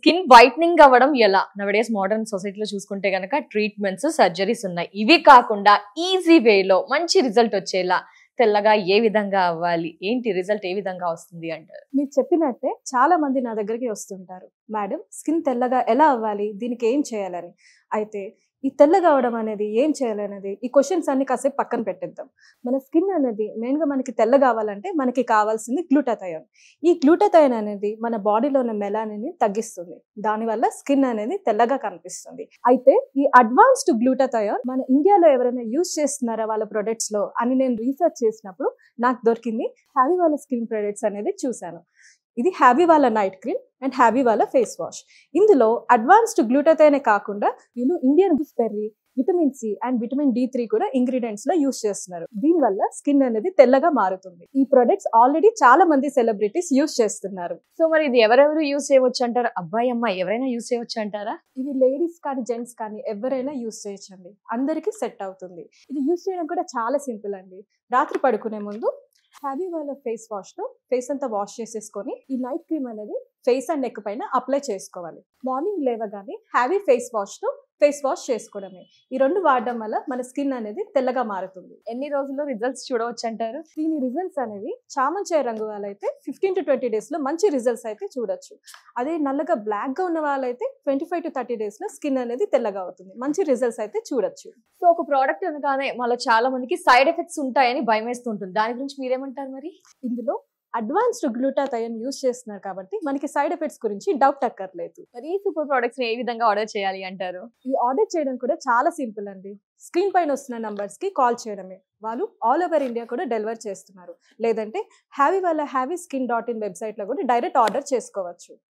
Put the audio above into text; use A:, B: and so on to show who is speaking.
A: Skin whitening అవ్వడం ఎలా? నవడేస్ modern సొసైటీలో చూసుకుంటే గనక ట్రీట్మెంట్స్, సర్జరీస్ ఉన్నాయి. ఇవి కాకుండా ఈజీ వేలో మంచి రిజల్ట్ వచ్చేలా తెల్లగా ఏ విధంగా అవ్వాలి? ఏంటి రిజల్ట్ ఏ విధంగా వస్తుంది అంటారు?
B: మీరు చెప్పినట్టే చాలా మంది నా దగ్గరికి వస్తుంటారు. మేడం, స్కిన్ తెల్లగా ఎలా అవ్వాలి? దీనికి ఏం చేయాలని. అయితే ఈ తెల్లగా అవడం అనేది ఏం చేయాలనేది ఈ క్వశ్చన్స్ అన్ని కాసేపు పక్కన పెట్టేద్దాం. మన స్కిన్ అనేది మెయిన్గా మనకి తెల్లగా అవ్వాలంటే మనకి కావాల్సింది గ్లూటాథయోన్. ఈ గ్లూటాథయోన్ అనేది మన బాడీలో ఉన్న మెలానిన్ తగ్గిస్తుంది. దానివల్ల స్కిన్ అనేది తెల్లగా కనిపిస్తుంది. అయితే ఈ అడ్వాన్స్డ్ గ్లూటాథయోన్ మన ఇండియాలో ఎవరైనా యూజ్ చేస్తున్నారా వాళ్ళ ప్రొడక్ట్స్ లో అని నేను రీసెర్చ్ చేసినప్పుడు నాకు దొరికింది హ్యావీ వాళ్ళ స్కిన్ ప్రొడక్ట్స్ అనేది చూశాను. ఇది హ్యావీ వాళ్ళ నైట్ క్రీమ్ అండ్ హ్యావీ వాళ్ళ ఫేస్ వాష్. ఇందులో అడ్వాన్స్డ్ గ్లూటాథయోనే కాకుండా వీళ్ళు Indian gooseberry, vitamin C and vitamin D3 కూడా ఇంగ్రీడియంట్స్ లో యూజ్ చేస్తున్నారు. దీనివల్ల స్కిన్ అనేది తెల్లగా మారుతుంది. ఈ ప్రొడక్ట్స్ ఆల్రెడీ చాలా మంది సెలబ్రిటీస్ యూజ్ చేస్తున్నారు.
A: సో మరి ఇది ఎవరెవరు యూజ్ చేయవచ్చు అంటారు? అబ్బాయి, అమ్మాయి ఎవరైనా యూజ్ చేయవచ్చు అంటారా?
B: ఇది లేడీస్ కానీ జెంట్స్ కానీ ఎవరైనా యూజ్ చేయొచ్చండి. అందరికీ సెట్ అవుతుంది. ఇది యూజ్ చేయడం కూడా చాలా సింపుల్ అండి. రాత్రి పడుకునే ముందు హ్యావీ వాళ్ళ ఫేస్ వాష్ తో ఫేస్ అంతా వాష్ చేసేసుకొని ఈ నైట్ క్రీమ్ అనేది ఫేస్ అండ్ నెక్ పైన అప్లై చేసుకోవాలి. మార్నింగ్ లేవగానే హ్యావీ ఫేస్ వాష్ తో ఫేస్ వాష్ చేసుకోవడమే. ఈ రెండు వాడడం వల్ల మన స్కిన్ అనేది తెల్లగా మారుతుంది.
A: ఎన్ని రోజుల్లో రిజల్ట్స్ చూడవచ్చు అంటారు?
B: దీని రిజల్ట్స్ అనేవి చామంచాయ రంగు వాళ్ళైతే 15 to 20 days లో మంచి రిజల్ట్స్ అయితే చూడొచ్చు. అదే నల్లగా బ్లాక్ గా ఉన్న వాళ్ళైతే 25 to 30 days లో స్కిన్ అనేది తెల్లగా అవుతుంది. మంచి రిజల్ట్స్ అయితే చూడొచ్చు.
A: సో ఒక ప్రోడక్ట్ అనగానే మళ్ళీ చాలా మందికి సైడ్ ఎఫెక్ట్స్ ఉంటాయని భయం వేస్తుంటుంది. దాని గురించి మీరేమంటారు మరి?
B: ఇందులో అడ్వాన్స్డ్ గ్లూటాథయోన్ యూజ్ చేస్తున్నారు కాబట్టి మనకి సైడ్ ఎఫెక్ట్స్ గురించి డౌట్ అక్కర్లేదు.
A: మరి ఈ సూపర్ ప్రొడక్ట్స్ ఏ విధంగా ఆర్డర్ చేయాలి అంటారు?
B: ఇది ఆర్డర్ చేయడం కూడా చాలా సింపుల్ అండి. స్క్రీన్ పైన వస్తున్న నంబర్స్ కి కాల్ చేయడమే. వాళ్ళు ఆల్ ఓవర్ ఇండియా కూడా డెలివర్ చేస్తున్నారు. లేదంటే హ్యావీ వాళ్ళ హ్యావీ స్కిన్.in వెబ్సైట్ లో కూడా డైరెక్ట్ ఆర్డర్ చేసుకోవచ్చు.